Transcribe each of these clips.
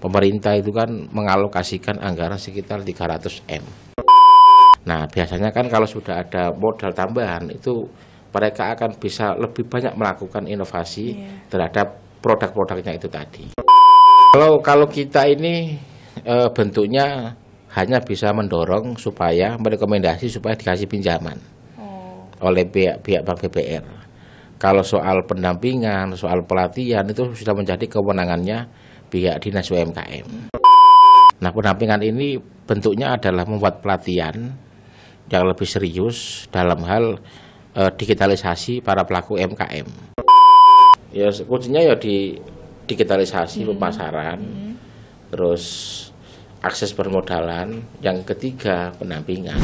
pemerintah itu kan mengalokasikan anggaran sekitar 300 M. Nah, biasanya kan kalau sudah ada modal tambahan itu mereka akan bisa lebih banyak melakukan inovasi terhadap produk-produknya itu tadi. Kalau kita ini bentuknya hanya bisa mendorong supaya merekomendasi supaya dikasih pinjaman oleh pihak Bank BBR. Kalau soal pendampingan, soal pelatihan itu sudah menjadi kewenangannya pihak Dinas UMKM. Nah, pendampingan ini bentuknya adalah membuat pelatihan yang lebih serius dalam hal digitalisasi para pelaku UMKM. Ya, kuncinya ya di digitalisasi pemasaran, terus akses permodalan, yang ketiga pendampingan.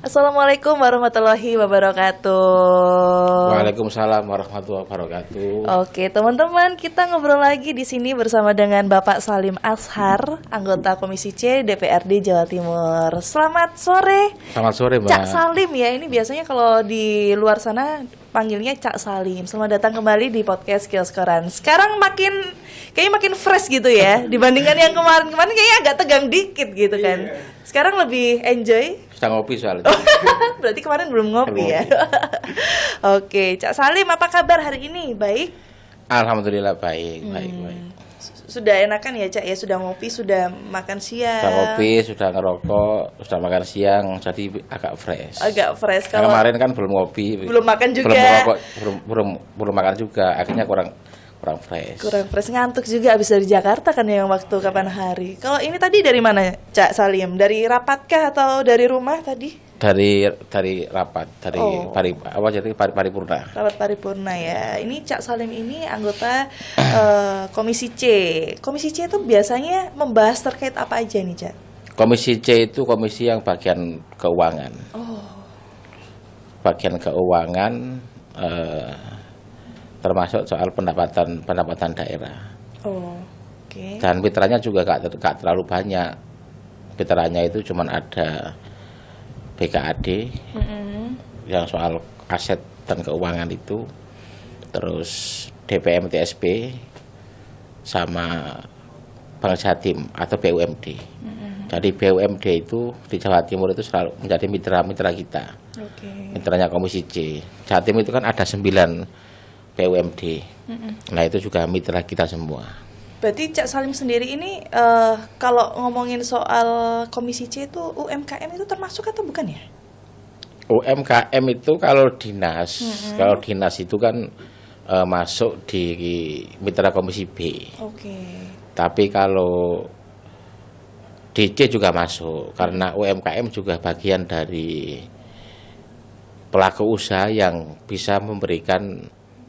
Assalamualaikum warahmatullahi wabarakatuh. Waalaikumsalam warahmatullahi wabarakatuh. Oke, teman-teman, kita ngobrol lagi di sini bersama dengan Bapak Salim Ashar, anggota Komisi C DPRD Jawa Timur. Selamat sore. Selamat sore, Mbak. Cak Salim ya, ini biasanya kalau di luar sana panggilnya Cak Salim. Selamat datang kembali di podcast Kios Koran. Sekarang kayaknya makin fresh gitu ya, dibandingkan yang kemarin-kemarin kayaknya agak tegang dikit gitu kan. Sekarang lebih enjoy. Kita ngopi soalnya. Berarti kemarin belum ngopi ya. Oke, Cak Salim, apa kabar hari ini? Baik? Alhamdulillah baik. Sudah enakan ya, Cak ya? Sudah ngopi, sudah makan siang. Sudah ngopi, sudah ngerokok, sudah makan siang, jadi agak fresh. Agak fresh. Kalau kemarin kan belum ngopi, belum makan juga. Belum merokok, belum makan juga, akhirnya kurang fresh. Kurang fresh, ngantuk juga habis dari Jakarta kan yang waktu kapan hari. Kalau ini tadi dari mana, Cak Salim? Dari rapatkah atau dari rumah tadi? Dari rapat, paripurna. Rapat paripurna ya. Ini Cak Salim ini anggota Komisi C. Komisi C itu biasanya membahas terkait apa aja nih, Cak? Komisi C itu komisi yang bagian keuangan. Bagian keuangan termasuk soal pendapatan daerah. Oke. Dan mitranya juga gak terlalu banyak. Mitranya itu cuma ada BKAD yang soal aset dan keuangan itu, terus DPM TSP sama Bank Jatim atau BUMD. Jadi BUMD itu di Jawa Timur itu selalu menjadi mitra kita. Mitranya Komisi C. Jatim itu kan ada 9 BUMD. Nah, itu juga mitra kita semua. Berarti Cak Salim sendiri ini kalau ngomongin soal Komisi C itu UMKM itu termasuk atau bukan ya? UMKM itu kalau dinas, itu kan masuk di mitra Komisi B. Tapi kalau DC juga masuk karena UMKM juga bagian dari pelaku usaha yang bisa memberikan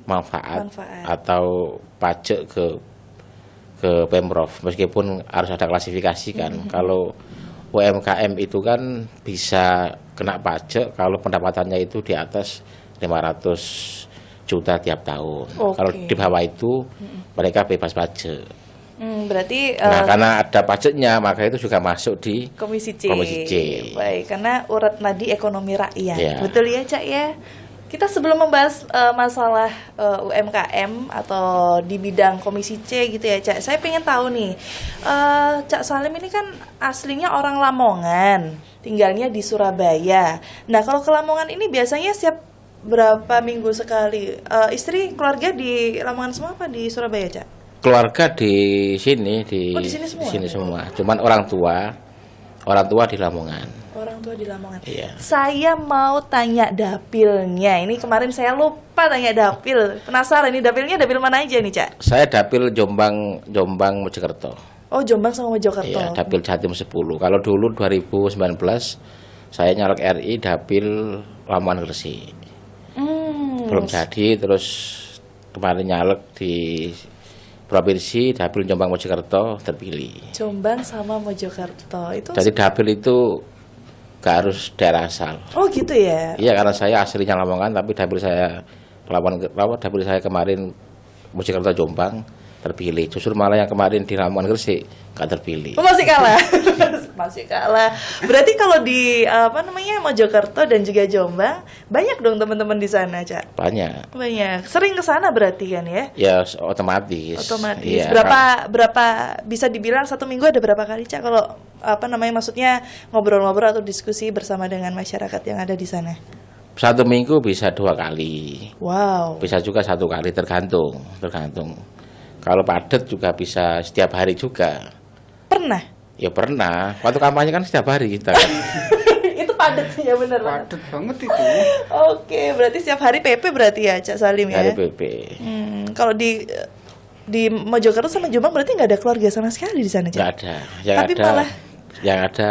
manfaat atau pajak ke Pemprov, meskipun harus ada klasifikasi kan. Kalau UMKM itu kan bisa kena pajak kalau pendapatannya itu di atas 500 juta tiap tahun. Kalau di bawah itu mereka bebas pajak. Berarti karena ada pajaknya maka itu juga masuk di Komisi C. Baik, karena urat nadi ekonomi rakyat. Betul ya, Cak ya? Kita sebelum membahas masalah UMKM atau di bidang Komisi C gitu ya, Cak, saya pengen tahu nih, Cak Salim ini kan aslinya orang Lamongan, tinggalnya di Surabaya. Nah, kalau ke Lamongan ini biasanya setiap berapa minggu sekali? Istri, keluarga di Lamongan semua apa di Surabaya, Cak? Keluarga di sini, di sini semua. Cuman orang tua di Lamongan. Orang tua di Lamongan. Iya. Saya mau tanya dapilnya. Ini kemarin saya lupa tanya dapil. Penasaran ini dapilnya dapil mana aja nih, Cak? Saya dapil Jombang Mojokerto. Oh, Jombang sama Mojokerto. Iya, dapil Jatim 10. Kalau dulu 2019 saya nyalek RI dapil Lamongan Gresik. Belum jadi, terus kemarin nyalek di provinsi dapil Jombang Mojokerto terpilih. Jombang sama Mojokerto itu. Jadi dapil itu gak harus daerah asal. Oh gitu ya? Iya, karena saya aslinya Lamongan, tapi dapil saya kemarin Mojokerto Jombang, terpilih. Justru malah yang kemarin di Lamongan Gresik nggak terpilih. Oh, masih kalah. Masih kalah. Berarti kalau di Mojokerto dan juga Jombang banyak dong teman-teman di sana, Cak? Banyak. Banyak. Sering ke sana berarti kan ya? Ya otomatis. Otomatis. Ya, Berapa bisa dibilang satu minggu ada berapa kali, Cak, kalau maksudnya ngobrol-ngobrol atau diskusi bersama dengan masyarakat yang ada di sana? satu minggu bisa 2 kali. Wow. Bisa juga 1 kali, tergantung. Kalau padat juga bisa setiap hari juga. Pernah? Ya pernah. Waktu kampanye kan setiap hari kita. Itu padat sih ya, bener banget. Padat banget itu. Oke, berarti setiap hari PP berarti ya, Cak Salim ya? Hari PP. Kalau di Mojokerto sama Jombang berarti nggak ada keluarga sama sekali di sana, Cak? Nggak ada. Yang ada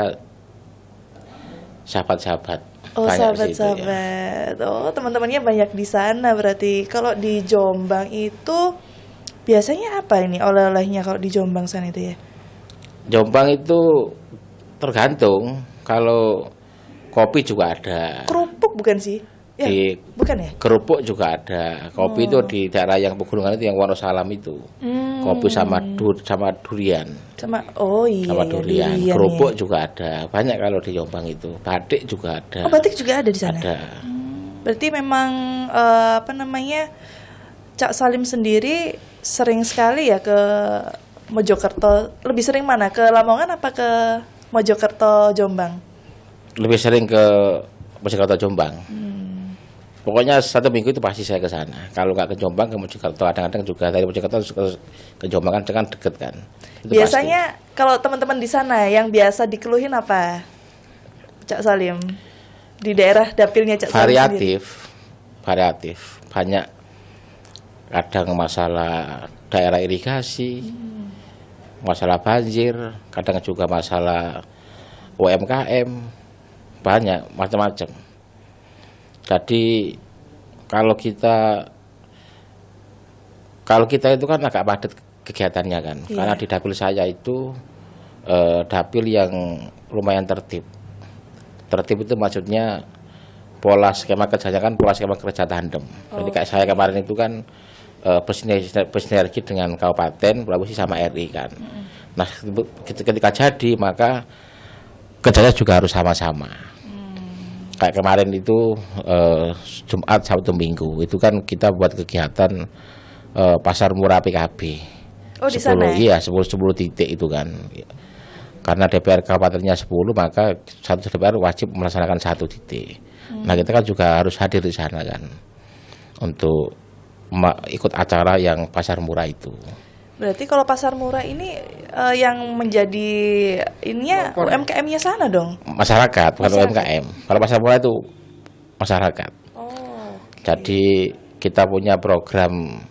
sahabat-sahabat. Oh, Banyak di situ, ya. sahabat-sahabat. Oh, teman-temannya banyak di sana berarti. Kalau di Jombang itu biasanya apa ini oleh-olehnya kalau di Jombang sana itu ya? Jombang itu tergantung. Kalau kopi juga ada. Kerupuk bukan sih? Ya, bukan ya? Kerupuk juga ada. Kopi itu di daerah yang pegunungan itu yang Wonosalam itu. Kopi sama durian. Sama durian. Kerupuk ya? juga ada. Banyak kalau di Jombang itu. Batik juga ada. Oh, batik juga ada di sana? Ada. Berarti memang Cak Salim sendiri sering sekali ya ke Mojokerto. Lebih sering mana? Ke Lamongan apa ke Mojokerto Jombang? Lebih sering ke Mojokerto Jombang. Pokoknya 1 minggu itu pasti saya ke sana. Kalau nggak ke Jombang, ke Mojokerto. Kadang-kadang juga dari Mojokerto ke Jombang kan deket kan. Itu biasanya pasti. Kalau teman-teman di sana yang biasa dikeluhin apa, Cak Salim? Di daerah dapilnya Cak Salim sendiri? Variatif. Banyak. Kadang masalah daerah irigasi, masalah banjir, kadang juga masalah UMKM, banyak macam-macam. Jadi kalau kita itu kan agak padat kegiatannya kan, karena di dapil saya itu dapil yang lumayan tertib. Tertib itu maksudnya pola skema kerjanya kan pola skema kerja tandem. Jadi kayak saya kemarin itu kan bersinergi dengan kabupaten, provinsi sama RI kan. Nah ketika jadi maka kerjanya juga harus sama-sama. Kayak kemarin itu Jumat, Sabtu, Minggu itu kan kita buat kegiatan pasar murah PKB. Oh, di sana? Iya, 10 titik itu kan. Karena DPR kabupatennya 10, maka satu DPR wajib melaksanakan 1 titik. Nah, kita kan juga harus hadir di sana kan untuk ikut acara yang pasar murah itu. Berarti kalau pasar murah ini yang menjadi UMKM-nya sana dong? Masyarakat, bukan UMKM. Kalau pasar murah itu masyarakat. Jadi kita punya program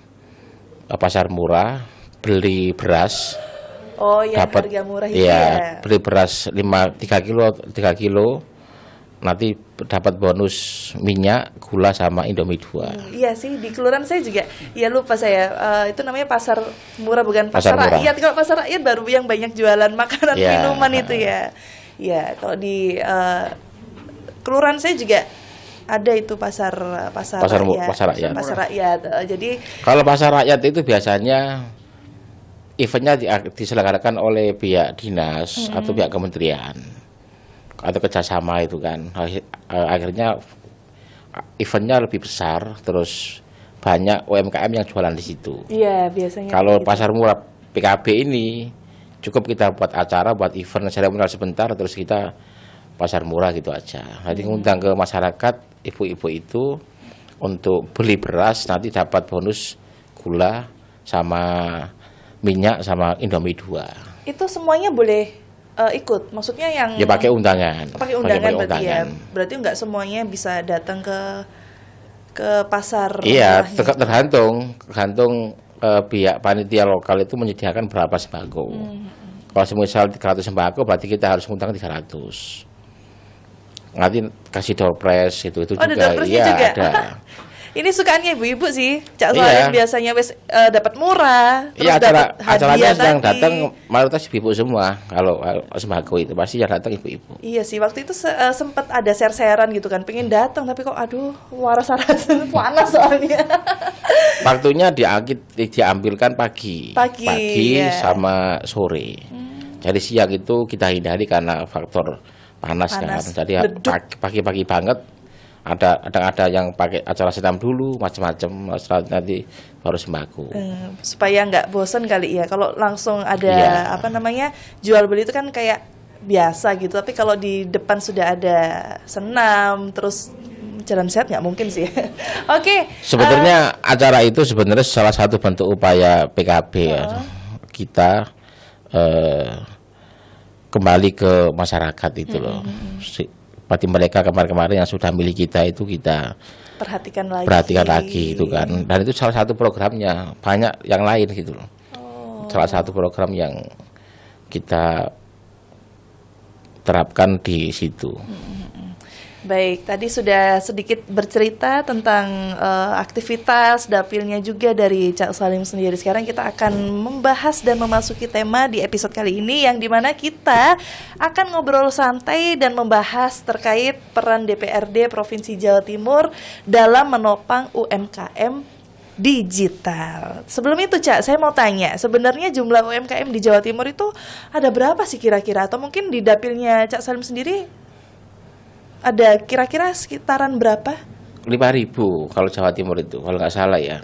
pasar murah, beli beras. Oh, yang harga murah itu ya? Beli beras 3 kilo, nanti dapat bonus minyak, gula sama Indomie 2. Iya sih, di kelurahan saya juga. Ya lupa saya. Itu namanya pasar murah, bukan pasar rakyat. Kalau pasar rakyat baru yang banyak jualan makanan minuman itu ya. Ya, kalau di kelurahan saya juga ada itu pasar rakyat. Jadi kalau pasar rakyat itu biasanya eventnya diselenggarakan oleh pihak dinas atau pihak kementerian atau kerjasama itu kan. Akhirnya eventnya lebih besar, terus banyak UMKM yang jualan di situ. Iya, biasanya. Kalau pasar murah PKB ini cukup kita buat acara, buat event seremonial sebentar, terus kita pasar murah gitu aja. Jadi ngundang ke masyarakat, ibu-ibu itu untuk beli beras, nanti dapat bonus gula sama minyak sama Indomie 2. Itu semuanya boleh ikut? Maksudnya yang ya pakai undangan. Pakai undangan berarti ya. Berarti nggak semuanya bisa datang ke pasar. Iya, tergantung pihak panitia lokal itu menyediakan berapa sembako. Kalau semisal 300 sembako berarti kita harus ngundang 300. Nanti kasih door prize itu juga. Ada door prize-nya juga. Ada. Ini sukaannya ibu-ibu sih, Cak Salim biasanya dapat murah, terus dapat hadiah yang datang mayoritas ibu semua. Kalau sembako itu pasti yang datang ibu-ibu. Iya sih, waktu itu sempat ada share-sharean gitu kan, pengen datang tapi kok aduh waras-waras panas soalnya. Waktunya diambilkan pagi sama sore. Jadi siang itu kita hindari karena faktor panas. Kan. Jadi pagi-pagi banget. Ada yang pakai acara senam dulu macam-macam, nanti baru sembako. Supaya nggak bosan kali ya. Kalau langsung ada jual beli itu kan kayak biasa gitu. Tapi kalau di depan sudah ada senam, terus jalan sehat nggak mungkin sih. Oke. Sebenarnya acara itu sebenarnya salah satu bentuk upaya PKB ya. Kita kembali ke masyarakat itu loh. Seperti mereka kemarin-kemarin yang sudah milik kita itu kita perhatikan lagi itu kan. Dan itu salah satu programnya, banyak yang lain gitu loh. Salah satu program yang kita terapkan di situ. Baik, tadi sudah sedikit bercerita tentang aktivitas dapilnya juga dari Cak Salim sendiri. Sekarang kita akan membahas dan memasuki tema di episode kali ini, yang dimana kita akan ngobrol santai dan membahas terkait peran DPRD Provinsi Jawa Timur dalam menopang UMKM digital. Sebelum itu Cak, saya mau tanya, sebenarnya jumlah UMKM di Jawa Timur itu ada berapa sih kira-kira? Atau mungkin di dapilnya Cak Salim sendiri ada kira-kira sekitaran berapa? 5.000 kalau Jawa Timur itu, kalau nggak salah ya.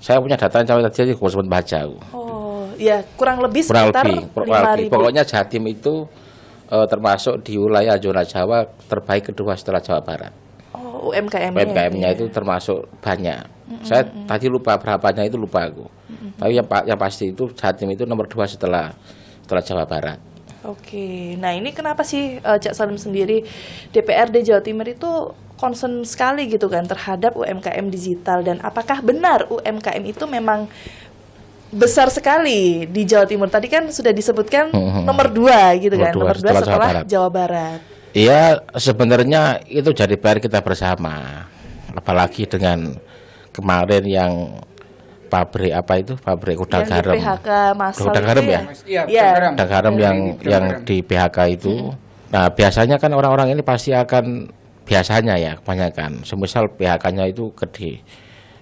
Saya punya data Jawa tadi, aku sempat baca. Oh, ya kurang lebih sekitar 5.000. Pokoknya Jatim itu termasuk di wilayah zona Jawa terbaik kedua setelah Jawa Barat. Oh, UMKM-nya itu termasuk banyak. Saya tadi lupa berapanya, itu lupa aku. Tapi yang pasti itu Jatim itu nomor 2 setelah Jawa Barat. Oke, nah ini kenapa sih Cak Salim sendiri DPRD Jawa Timur itu concern sekali gitu kan terhadap UMKM digital, dan apakah benar UMKM itu memang besar sekali di Jawa Timur? Tadi kan sudah disebutkan nomor 2 gitu kan, nomor 2 setelah Jawa Barat. Iya, sebenarnya itu jadi PR kita bersama, apalagi dengan kemarin yang pabrik gudang garam. PHK masal gudang garam ya? Iya. Gudang garam yang di PHK itu. Nah, biasanya kan orang-orang ini pasti akan, biasanya ya kebanyakan, semisal PHK-nya itu gede,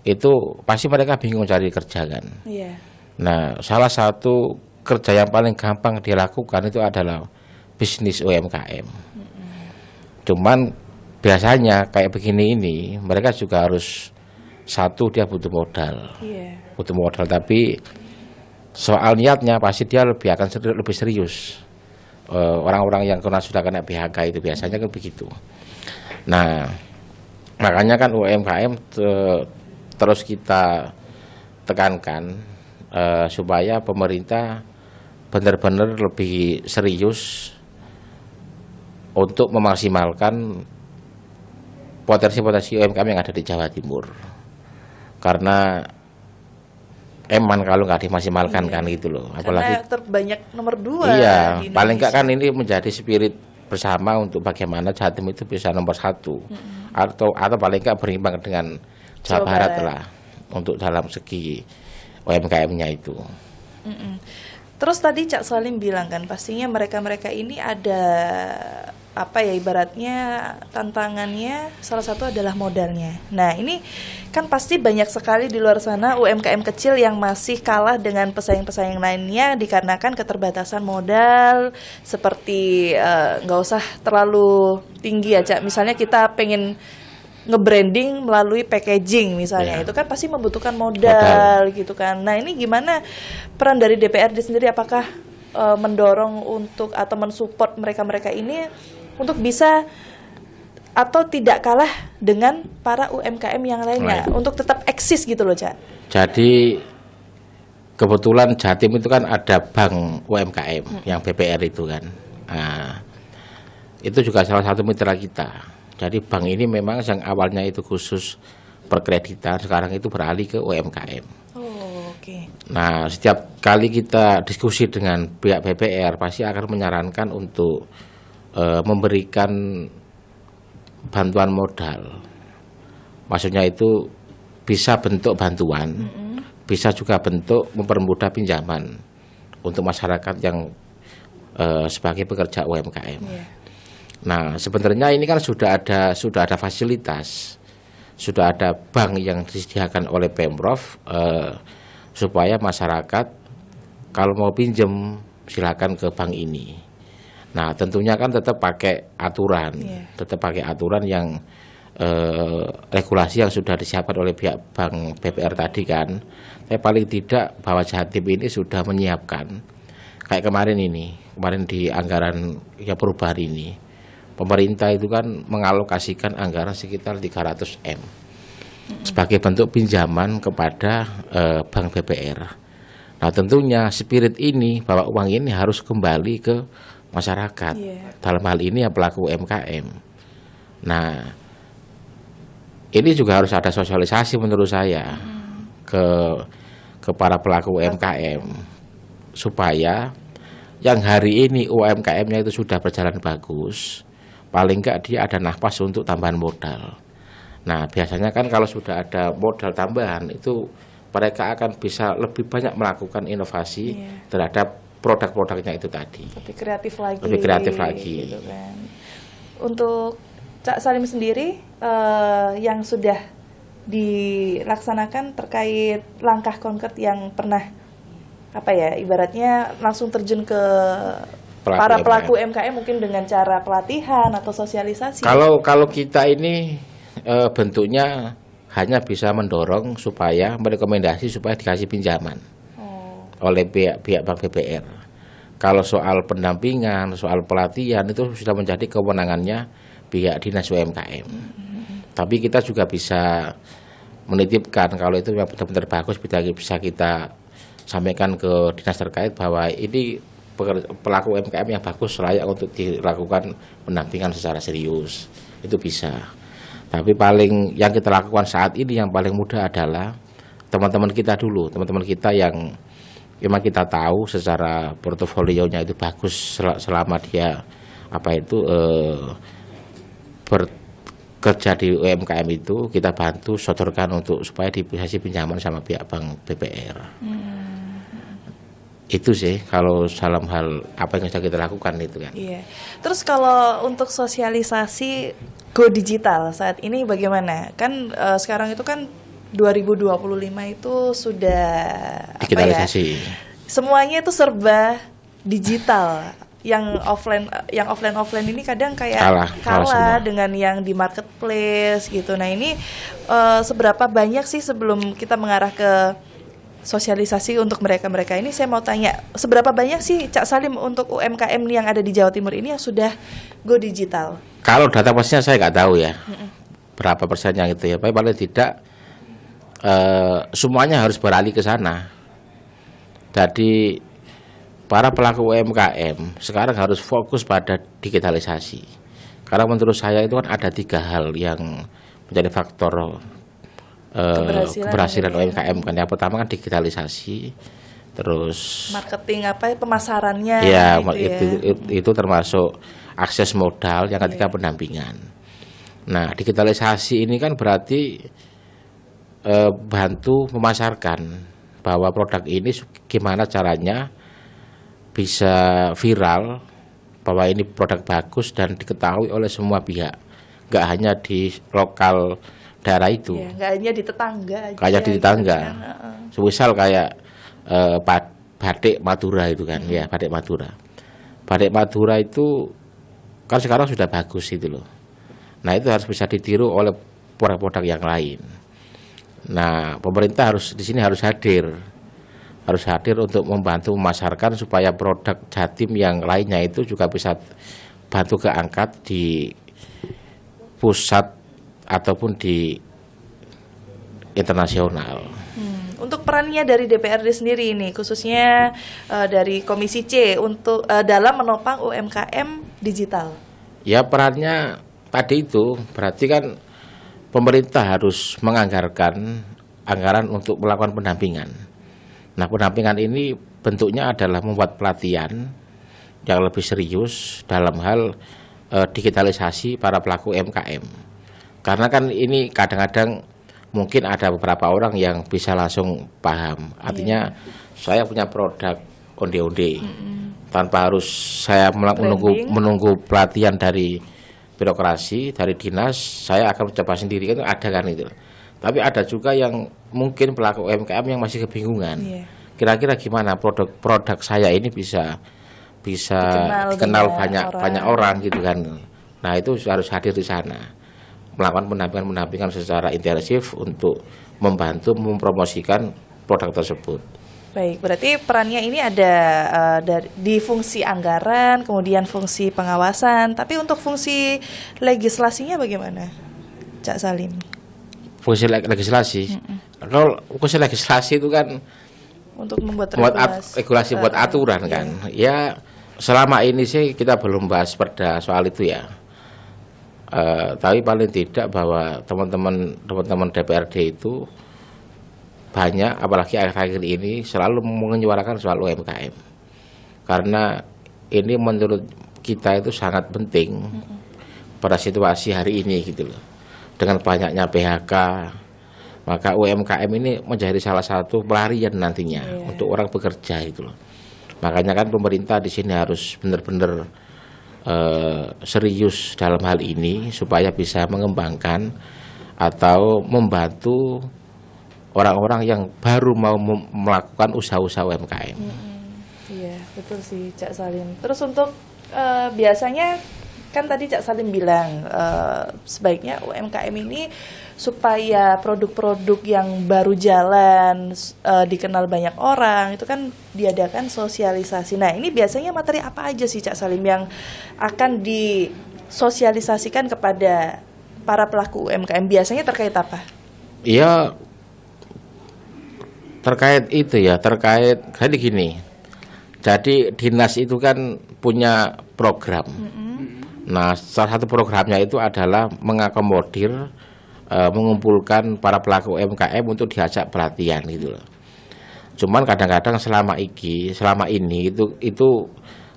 itu pasti mereka bingung cari kerja kan. Iya. Nah, salah satu kerja yang paling gampang dilakukan itu adalah bisnis UMKM. Cuman biasanya kayak begini ini, mereka juga harus, satu, dia butuh modal, tapi soal niatnya pasti dia lebih serius. Orang-orang yang sudah kena PHK itu biasanya kan begitu. Nah, makanya kan UMKM terus kita tekankan supaya pemerintah benar-benar lebih serius untuk memaksimalkan potensi-potensi UMKM yang ada di Jawa Timur. Karena kalau nggak dimaksimalkan kan gitu loh, apalagi karena terbanyak nomor 2. Iya, paling nggak kan ini menjadi spirit bersama untuk bagaimana Jatim itu bisa nomor 1 atau paling nggak berimbang dengan Jawa Barat lah untuk dalam segi UMKM-nya itu. Terus tadi Cak Salim bilang kan pastinya mereka ini ada ibaratnya tantangannya salah satu adalah modalnya. Nah ini kan pasti banyak sekali di luar sana UMKM kecil yang masih kalah dengan pesaing-pesaing lainnya dikarenakan keterbatasan modal, seperti nggak usah terlalu tinggi ya Cak. Misalnya kita pengen nge-branding melalui packaging misalnya, itu kan pasti membutuhkan modal gitu kan. Nah ini gimana peran dari DPRD sendiri, apakah mendorong untuk atau mensupport mereka ini untuk bisa atau tidak kalah dengan para UMKM yang lainnya untuk tetap eksis gitu loh Cak? Jadi kebetulan Jatim itu kan ada bank UMKM yang BPR itu kan. Nah, itu juga salah satu mitra kita. Jadi bank ini memang yang awalnya itu khusus perkreditan, sekarang itu beralih ke UMKM. Nah, setiap kali kita diskusi dengan pihak BPR pasti akan menyarankan untuk memberikan bantuan modal Maksudnya itu bisa bentuk bantuan, bisa juga bentuk mempermudah pinjaman untuk masyarakat yang sebagai pekerja UMKM. Nah, sebenarnya ini kan sudah ada fasilitas, sudah ada bank yang disediakan oleh Pemprov supaya masyarakat kalau mau pinjam silakan ke bank ini. Nah, tentunya kan tetap pakai aturan, yang regulasi yang sudah disiapkan oleh pihak Bank BPR tadi kan. Tapi paling tidak bahwa Jatim ini sudah menyiapkan kayak kemarin di anggaran ya perubahan ini, pemerintah itu kan mengalokasikan anggaran sekitar 300 M sebagai bentuk pinjaman kepada Bank BPR. Nah, tentunya spirit ini bahwa uang ini harus kembali ke masyarakat, dalam hal ini ya pelaku UMKM. Nah, ini juga harus ada sosialisasi menurut saya ke para pelaku UMKM supaya yang hari ini UMKM-nya itu sudah berjalan bagus, paling enggak dia ada nafas untuk tambahan modal. Nah, biasanya kan kalau sudah ada modal tambahan itu mereka akan bisa lebih banyak melakukan inovasi terhadap produk-produknya itu tadi. Lebih kreatif lagi. Gitu kan. Untuk Cak Salim sendiri yang sudah dilaksanakan terkait langkah konkret yang pernah ibaratnya langsung terjun ke para pelaku UMKM mungkin dengan cara pelatihan atau sosialisasi. Kalau kita ini bentuknya hanya bisa mendorong supaya merekomendasi supaya dikasih pinjaman oleh pihak Bank BPR. Kalau soal pendampingan, soal pelatihan itu sudah menjadi kewenangannya pihak Dinas UMKM. Tapi kita juga bisa menitipkan kalau itu yang benar-benar bagus bisa kita sampaikan ke dinas terkait bahwa ini pelaku UMKM yang bagus layak untuk dilakukan pendampingan secara serius. Itu bisa. Tapi paling yang kita lakukan saat ini yang paling mudah adalah teman-teman kita dulu, teman-teman kita yang memang kita tahu secara portofolionya itu bagus selama dia bekerja di UMKM itu kita bantu sodorkan untuk supaya dikasih pinjaman sama pihak Bank BPR. Itu sih kalau dalam hal apa yang sudah kita lakukan itu kan. Iya. Terus kalau untuk sosialisasi go digital saat ini bagaimana? Kan sekarang itu kan 2025 itu sudah digitalisasi. Semuanya itu serba digital. Yang offline ini kadang kayak kalah dengan yang di marketplace gitu. Nah, ini seberapa banyak sih sebelum kita mengarah ke sosialisasi untuk mereka ini, saya mau tanya seberapa banyak sih Cak Salim untuk UMKM yang ada di Jawa Timur ini yang sudah go digital? Kalau data pastinya saya nggak tahu ya berapa persennya gitu ya, tapi paling tidak semuanya harus beralih ke sana. Jadi para pelaku UMKM sekarang harus fokus pada digitalisasi, karena menurut saya itu kan ada 3 hal yang menjadi faktor keberhasilan UMKM kan. Yang pertama kan digitalisasi, terus marketing pemasarannya ya, itu termasuk akses modal, yang ketiga pendampingan. Nah, digitalisasi ini kan berarti bantu memasarkan bahwa produk ini gimana caranya bisa viral, bahwa ini produk bagus dan diketahui oleh semua pihak, nggak hanya di lokal daerah itu, nggak hanya di tetangga aja, kayak di tetangga. Misal kayak batik Madura itu kan, ya batik Madura itu kan sekarang sudah bagus itu loh. Nah, itu harus bisa ditiru oleh produk-produk yang lain. Nah, pemerintah di sini harus hadir untuk membantu memasarkan supaya produk Jatim yang lainnya itu juga bisa bantu keangkat di pusat ataupun di internasional. Untuk perannya dari DPRD sendiri ini, khususnya dari Komisi C untuk dalam menopang UMKM digital. Ya, perannya tadi itu berarti kan pemerintah harus menganggarkan anggaran untuk melakukan pendampingan. Nah, pendampingan ini bentuknya adalah membuat pelatihan yang lebih serius dalam hal digitalisasi para pelaku UMKM. Karena kan ini kadang-kadang mungkin ada beberapa orang yang bisa langsung paham. Artinya saya punya produk onde-onde tanpa harus saya menunggu pelatihan dari birokrasi, dari dinas. Saya akan mencoba sendiri, kan ada kan itu. Tapi ada juga yang mungkin pelaku UMKM yang masih kebingungan. Kira-kira gimana produk saya ini bisa dikenal banyak orang gitu kan. Nah, itu harus hadir di sana, melakukan pendampingan secara intensif untuk membantu mempromosikan produk tersebut. Baik, berarti perannya ini ada di fungsi anggaran, kemudian fungsi pengawasan. Tapi untuk fungsi legislasinya bagaimana, Cak Salim? Fungsi legislasi, kalau fungsi legislasi itu kan untuk membuat regulasi, buat aturan kan. Ya, selama ini sih kita belum bahas perda soal itu ya. Tapi paling tidak bahwa teman-teman DPRD itu banyak, apalagi akhir-akhir ini selalu menyuarakan soal UMKM. Karena ini menurut kita itu sangat penting pada situasi hari ini gitu loh. Dengan banyaknya PHK, maka UMKM ini menjadi salah satu pelarian nantinya untuk orang bekerja itu loh. Makanya kan pemerintah di sini harus benar-benar serius dalam hal ini supaya bisa mengembangkan atau membantu orang-orang yang baru mau melakukan usaha-usaha UMKM. Iya, betul sih Cak Salim. Terus untuk biasanya kan tadi Cak Salim bilang sebaiknya UMKM ini supaya produk-produk yang baru jalan dikenal banyak orang, itu kan diadakan sosialisasi. Nah, ini biasanya materi apa aja sih Cak Salim yang akan disosialisasikan kepada para pelaku UMKM? Biasanya terkait apa? Iya, terkait jadi gini. Jadi dinas itu kan punya program. Nah, salah satu programnya itu adalah mengakomodir, mengumpulkan para pelaku UMKM untuk diajak pelatihan gitu loh. Cuman kadang-kadang selama ini itu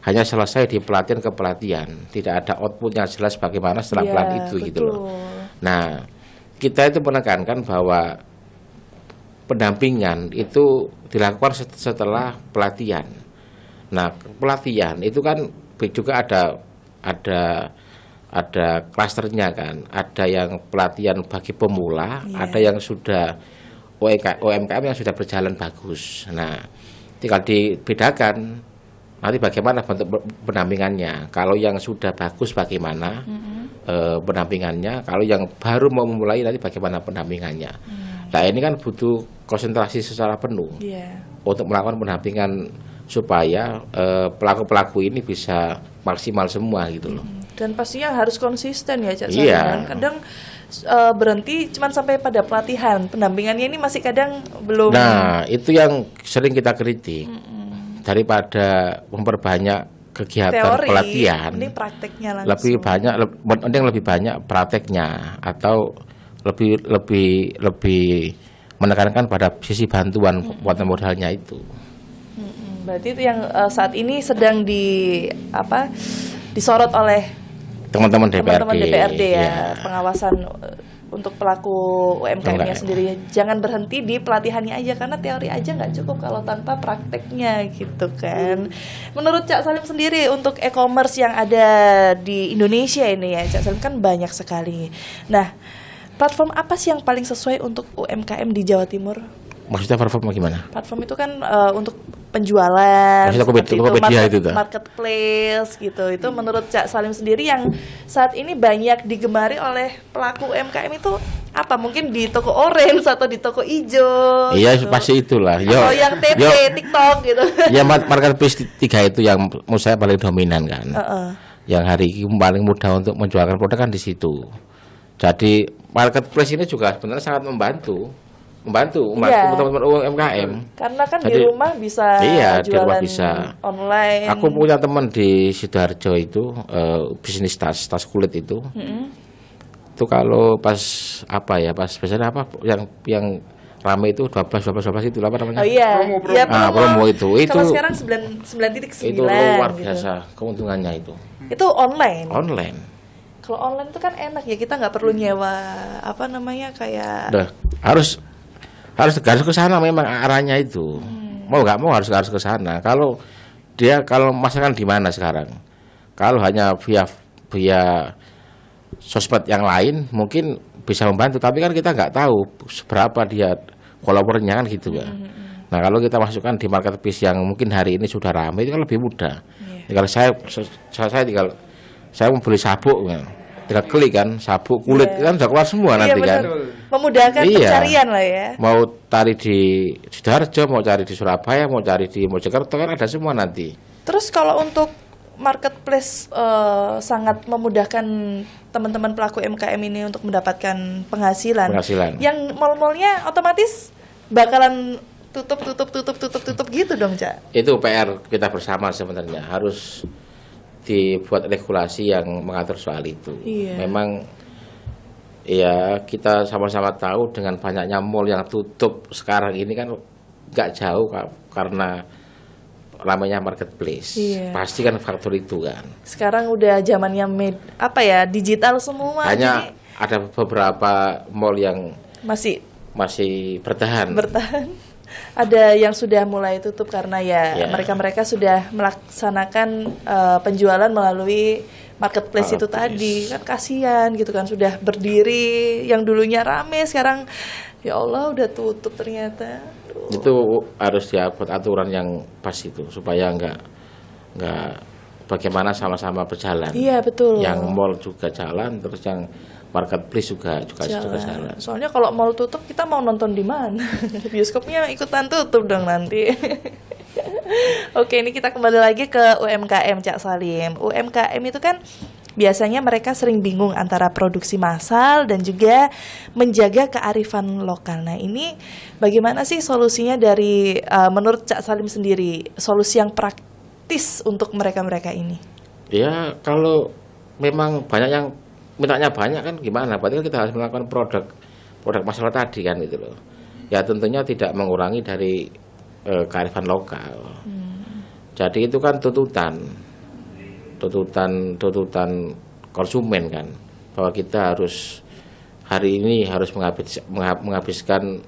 hanya selesai di pelatihan ke pelatihan, tidak ada output yang jelas bagaimana setelah pelatihan itu gitu loh. Nah, kita itu menekankan bahwa pendampingan itu dilakukan setelah pelatihan. Nah, pelatihan itu kan juga ada klasternya kan, ada yang pelatihan bagi pemula, ada yang sudah UMKM yang sudah berjalan bagus. Nah, tinggal dibedakan nanti bagaimana bentuk pendampingannya. Kalau yang sudah bagus bagaimana pendampingannya, kalau yang baru mau memulai nanti bagaimana pendampingannya. Nah, ini kan butuh konsentrasi secara penuh untuk melakukan pendampingan supaya pelaku-pelaku ini bisa maksimal semua gitu loh. Dan pastinya harus konsisten ya Cak Salim. Kadang berhenti cuma sampai pada pelatihan, pendampingannya ini masih kadang belum. Nah, itu yang sering kita kritik. Daripada memperbanyak kegiatan teori, pelatihan, ini prakteknya langsung. lebih banyak prakteknya, atau lebih menekankan pada sisi bantuan buat modalnya itu. Berarti itu yang saat ini sedang disorot oleh teman-teman DPRD ya, pengawasan untuk pelaku UMKM-nya sendiri. Jangan berhenti di pelatihannya aja, karena teori aja nggak cukup kalau tanpa prakteknya gitu kan. Menurut Cak Salim sendiri, untuk e-commerce yang ada di Indonesia ini ya Cak Salim kan banyak sekali. Nah, platform apa sih yang paling sesuai untuk UMKM di Jawa Timur? Maksudnya platform gimana? Platform itu kan untuk penjualan, marketplace gitu. Itu menurut Cak Salim sendiri yang saat ini banyak digemari oleh pelaku UMKM itu apa? Mungkin di toko orange atau di toko hijau? Iya, gitu. Pasti itulah. Atau yang TP, TikTok gitu. Ya, marketplace 3 itu yang menurut saya paling dominan kan. Yang hari ini paling mudah untuk menjualkan produk kan di situ. Jadi marketplace ini juga sebenarnya sangat membantu teman-teman UMKM. Karena kan di rumah bisa jualan online. Aku punya teman di Sidoarjo itu bisnis tas kulit itu. Itu kalau pas biasanya yang ramai itu 12 itu apa namanya? Oh iya. Promo itu. Kalau sekarang 9.9. Itu luar biasa keuntungannya itu. Itu online. Online. Kalau online itu kan enak ya, kita nggak perlu nyewa apa namanya kayak. Harus ke sana memang arahnya itu. Mau nggak mau harus ke sana. Kalau masakan di mana sekarang? Kalau hanya via sosmed yang lain mungkin bisa membantu, tapi kan kita nggak tahu seberapa dia followernya kan gitu kan. Nah kalau kita masukkan di marketplace yang mungkin hari ini sudah ramai itu kan lebih mudah. Kalau saya mau beli sabuk kan, tinggal klik kan, sabuk kulit kan udah keluar semua nanti kan. Memudahkan pencarian lah ya. Mau cari di Sidoarjo, mau cari di Surabaya, mau cari di Mojokerto kan ada semua nanti. Terus kalau untuk marketplace sangat memudahkan teman-teman pelaku UMKM ini untuk mendapatkan penghasilan. Yang mall-mallnya otomatis bakalan tutup gitu dong, Cak. Itu PR kita bersama sebenarnya, harus dibuat regulasi yang mengatur soal itu. Memang ya kita sama-sama tahu dengan banyaknya mall yang tutup sekarang ini kan nggak jauh karena ramainya marketplace. Pasti kan faktor itu kan. Sekarang udah zamannya digital semua. Hanya ada beberapa mall yang masih bertahan. Ada yang sudah mulai tutup karena mereka sudah melaksanakan penjualan melalui marketplace itu tadi. Kan kasihan gitu kan, sudah berdiri yang dulunya rame sekarang ya Allah udah tutup ternyata. Itu harus dibuat aturan yang pas itu supaya nggak bagaimana sama-sama berjalan. Iya betul. Yang mall juga jalan, terus yang marketplace juga jalan. Soalnya kalau mall tutup kita mau nonton di mana? Bioskopnya ikutan tutup dong nanti. Oke, ini kita kembali lagi ke UMKM, Cak Salim. UMKM itu kan biasanya mereka sering bingung antara produksi massal dan juga menjaga kearifan lokal. Nah, ini bagaimana sih solusinya dari menurut Cak Salim sendiri, solusi yang praktis untuk mereka-mereka ini? Ya, kalau memang banyak yang mintanya banyak kan gimana? Berarti kan kita harus melakukan produk masalah tadi kan gitu loh. Ya tentunya tidak mengurangi dari kearifan lokal. Jadi itu kan tuntutan konsumen kan, bahwa kita harus hari ini harus menghabiskan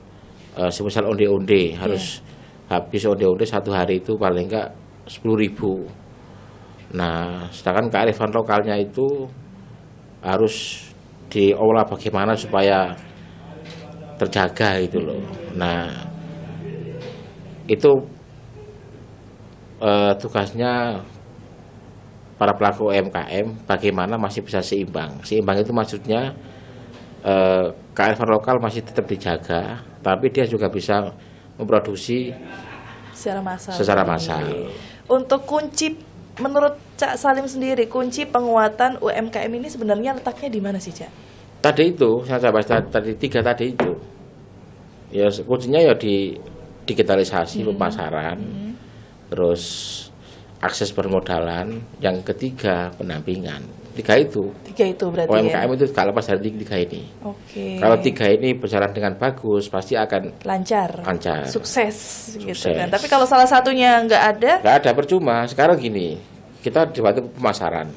semisal onde-onde harus habis onde-onde satu hari itu paling enggak 10.000. Nah, sedangkan kearifan lokalnya itu harus diolah bagaimana supaya terjaga gitu loh. Nah, itu tugasnya para pelaku UMKM bagaimana masih bisa seimbang. Seimbang itu maksudnya kearifan lokal masih tetap dijaga, tapi dia juga bisa memproduksi secara massal. Untuk kunci menurut Cak Salim sendiri, kunci penguatan UMKM ini sebenarnya letaknya di mana sih, Cak? Tadi itu, saya bahas tadi 3 tadi itu. Ya kuncinya ya di digitalisasi pemasaran. Terus akses permodalan, yang ketiga pendampingan. 3 itu berarti UMKM itu gak lepas dari 3 ini. Kalau 3 ini berjalan dengan bagus pasti akan lancar. Sukses gitu kan. Tapi kalau salah satunya nggak ada percuma. Sekarang gini, kita dibantu pemasaran,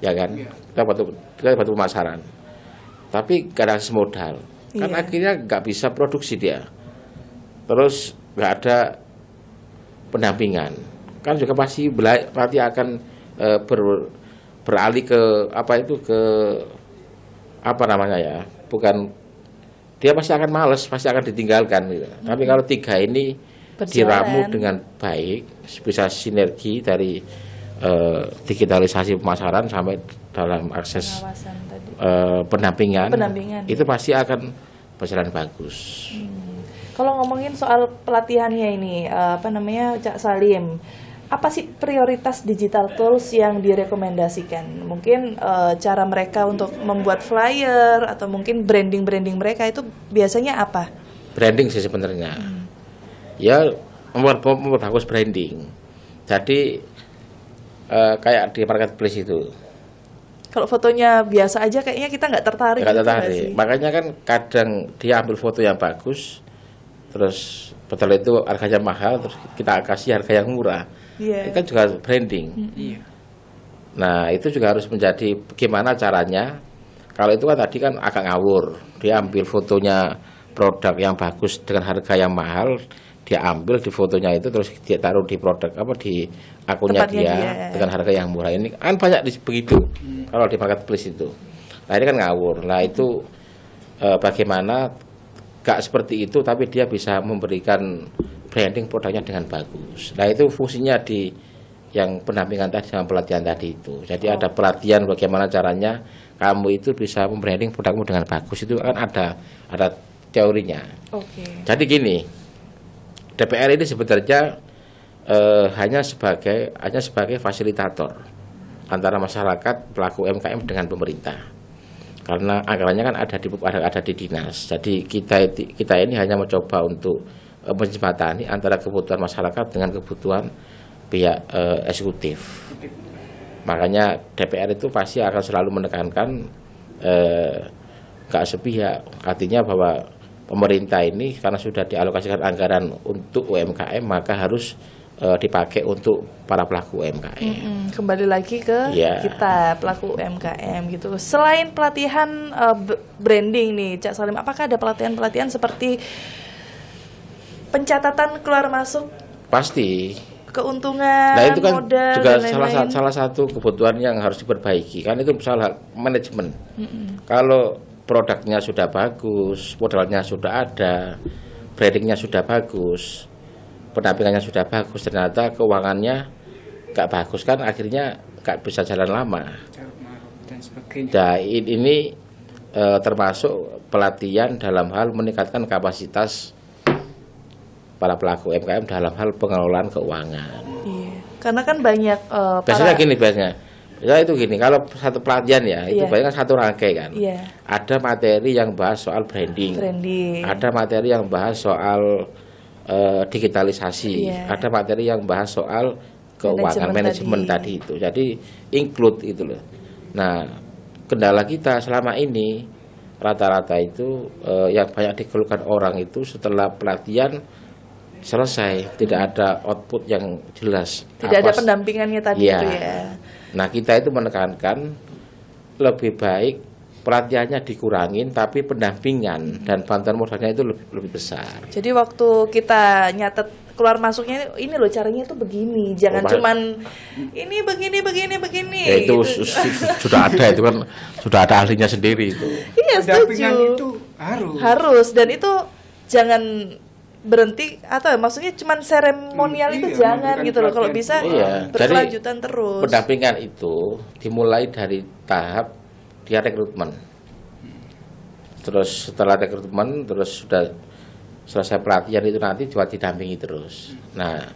ya kan? Kita bantu pemasaran, tapi gak ada modal. Kan akhirnya nggak bisa produksi dia. Terus nggak ada pendampingan. Kan juga pasti akan beralih ke bukan, dia pasti akan malas, pasti akan ditinggalkan gitu. Tapi kalau 3 ini diramu dengan baik, bisa sinergi dari digitalisasi pemasaran sampai dalam akses pendampingan itu pasti akan berjalan bagus. Kalau ngomongin soal pelatihannya ini, Cak Salim, apa sih prioritas digital tools yang direkomendasikan? Mungkin cara mereka untuk membuat flyer atau mungkin branding mereka itu biasanya apa? Branding sih sebenarnya. Ya membuat bagus branding. Jadi kayak di marketplace itu. Kalau fotonya biasa aja kayaknya kita nggak tertarik. Makanya kan kadang dia ambil foto yang bagus, terus betul itu harganya mahal, terus kita kasih harga yang murah. Itu kan juga branding. Nah, itu juga harus menjadi bagaimana caranya. Kalau itu kan tadi kan agak ngawur. Dia ambil fotonya produk yang bagus dengan harga yang mahal, dia ambil di fotonya itu terus dia taruh di produk di akunnya dia dengan harga yang murah. Ini kan banyak begitu kalau di marketplace itu. Nah, ini kan ngawur. Nah, itu bagaimana gak seperti itu tapi dia bisa memberikan branding produknya dengan bagus. Nah, itu fungsinya di yang pendampingan tadi sama pelatihan tadi itu. Jadi ada pelatihan bagaimana caranya kamu itu bisa membranding produkmu dengan bagus, itu kan ada teorinya. Jadi gini, DPR ini sebenarnya hanya sebagai fasilitator antara masyarakat pelaku UMKM dengan pemerintah. Karena anggarannya kan ada di dinas. Jadi kita ini hanya mencoba untuk menjembatani antara kebutuhan masyarakat dengan kebutuhan pihak eksekutif. Makanya DPR itu pasti akan selalu menekankan gak sepihak. Artinya bahwa pemerintah ini karena sudah dialokasikan anggaran untuk UMKM maka harus dipakai untuk para pelaku UMKM. Kembali lagi ke kita pelaku UMKM gitu. Selain pelatihan branding nih, Cak Salim, apakah ada pelatihan seperti pencatatan keluar masuk? Pasti. Keuntungan, nah itu kan modal, juga dan salah satu kebutuhan yang harus diperbaiki kan, itu masalah manajemen. Kalau produknya sudah bagus, modalnya sudah ada, brandingnya sudah bagus, pendampingannya sudah bagus, ternyata keuangannya nggak bagus kan, akhirnya nggak bisa jalan lama. Nah, ini termasuk pelatihan dalam hal meningkatkan kapasitas para pelaku UMKM dalam hal pengelolaan keuangan. Iya, karena kan banyak biasanya itu gini, kalau satu pelatihan itu banyak satu rangkai kan. Ada materi yang bahas soal branding. Ada materi yang bahas soal digitalisasi, ada materi yang bahas soal keuangan, manajemen tadi itu. Jadi include itu loh. Nah, kendala kita selama ini rata-rata itu yang banyak dikeluhkan orang itu setelah pelatihan selesai tidak ada output yang jelas, tidak ada pendampingannya tadi itu ya. Nah, kita itu menekankan lebih baik pelatihannya dikurangin tapi pendampingan dan bantuan modalnya itu lebih besar. Jadi waktu kita nyatet keluar masuknya ini loh caranya itu begini, jangan cuman ini begini. Ya, itu gitu. Sudah ada, itu kan sudah ada ahlinya sendiri itu. Iya, pendampingan itu harus dan itu jangan berhenti atau maksudnya cuman seremonial itu jangan gitu loh, kalau bisa berkelanjutan terus. Pendampingan itu dimulai dari tahap dia rekrutmen. Terus setelah rekrutmen terus sudah selesai pelatihan itu nanti juga didampingi terus. Nah,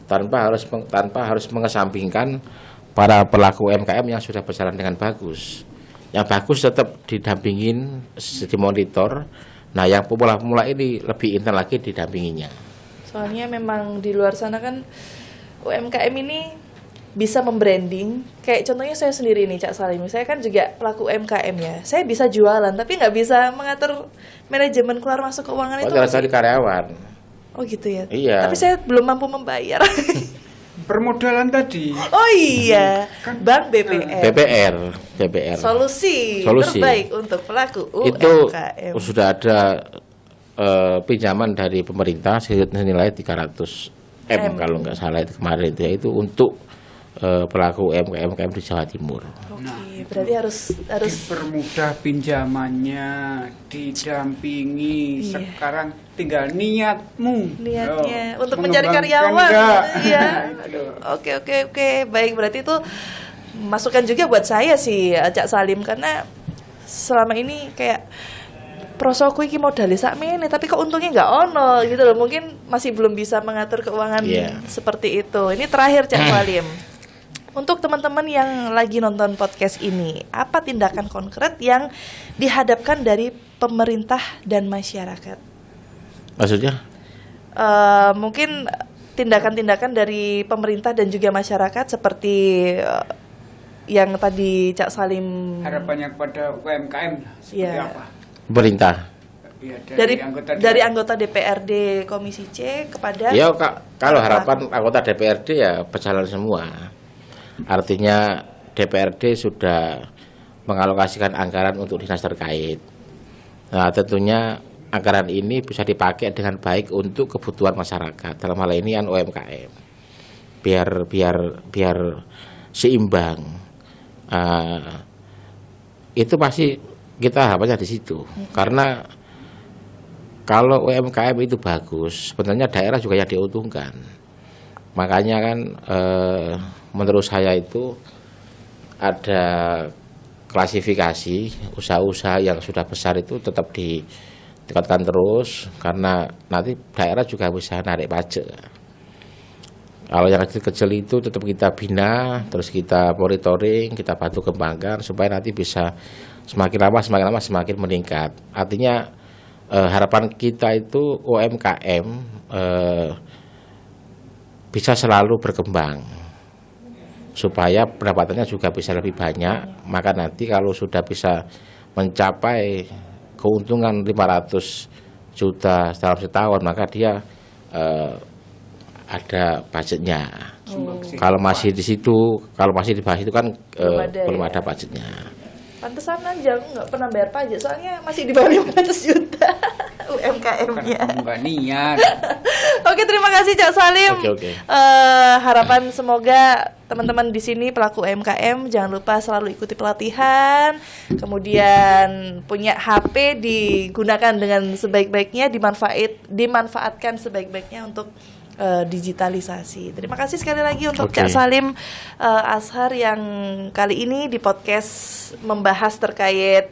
tanpa harus mengesampingkan para pelaku UMKM yang sudah berjalan dengan bagus. Yang bagus tetap didampingin, dimonitor. Nah, yang pemula-pemula ini lebih intens lagi didampinginya. Soalnya memang di luar sana kan UMKM ini bisa membranding. Kayak contohnya saya sendiri nih, Cak Salim. Saya kan juga pelaku UMKM ya. Saya bisa jualan, tapi nggak bisa mengatur manajemen keluar masuk keuangan itu. Jadi karyawan. Oh gitu ya. Iya. Tapi saya belum mampu membayar. Permodalan tadi. Oh iya, kan, Bank BPR. Solusi terbaik untuk pelaku UMKM. Itu sudah ada pinjaman dari pemerintah senilai 300 M kalau nggak salah itu kemarin itu untuk pelaku UMKM di Jawa Timur. Oke, berarti harus dipermudah pinjamannya, didampingi. Sekarang tinggal niatnya untuk mencari karyawan. Iya. Oke. Baik, berarti itu masukan juga buat saya sih, Cak Salim, karena selama ini kayak prosoku iki modalnya sakmene tapi kok untungnya nggak ono gitu loh. Mungkin masih belum bisa mengatur keuangan seperti itu. Ini terakhir, Cak Salim. Untuk teman-teman yang lagi nonton podcast ini, apa tindakan konkret yang dihadapkan dari pemerintah dan masyarakat? Maksudnya? Mungkin tindakan-tindakan dari pemerintah dan juga masyarakat seperti yang tadi Cak Salim. Harapannya kepada UMKM seperti apa? Pemerintah. Ya, dari anggota DPRD Komisi C kepada. Ya, kalau harapan anggota DPRD ya berjalan semua. Artinya DPRD sudah mengalokasikan anggaran untuk dinas terkait. Nah, tentunya anggaran ini bisa dipakai dengan baik untuk kebutuhan masyarakat. Dalam hal ini kan UMKM. Biar seimbang. Itu pasti kita harapannya di situ. Karena kalau UMKM itu bagus, sebenarnya daerah juga yang diuntungkan. Makanya kan menurut saya itu ada klasifikasi usaha-usaha yang sudah besar itu tetap ditingkatkan terus, karena nanti daerah juga bisa narik pajak. Kalau yang kecil-kecil itu tetap kita bina, terus kita monitoring, kita bantu kembangkan supaya nanti bisa semakin lama semakin meningkat. Artinya harapan kita itu UMKM bisa selalu berkembang supaya pendapatannya juga bisa lebih banyak. Maka nanti kalau sudah bisa mencapai keuntungan 500 juta dalam setahun, maka dia ada budgetnya. Kalau masih di situ, kalau masih di bawah itu kan belum ada budgetnya. Pantesan aja aku nggak pernah bayar pajak, soalnya masih di bawah 500 juta UMKM-nya. Nggak niat. Oke, terima kasih Cak Salim. Oke. Harapan semoga teman-teman di sini pelaku UMKM jangan lupa selalu ikuti pelatihan, kemudian punya HP digunakan dengan sebaik-baiknya, dimanfaatkan sebaik-baiknya untuk digitalisasi. Terima kasih sekali lagi untuk Cak Salim Azhar yang kali ini di podcast membahas terkait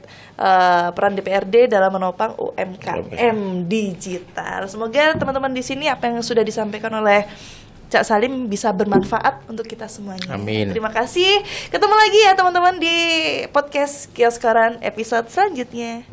peran DPRD dalam menopang UMKM digital. Semoga teman-teman di sini apa yang sudah disampaikan oleh Cak Salim bisa bermanfaat untuk kita semuanya. Amin. Terima kasih. Ketemu lagi ya teman-teman di podcast Kios Koran episode selanjutnya.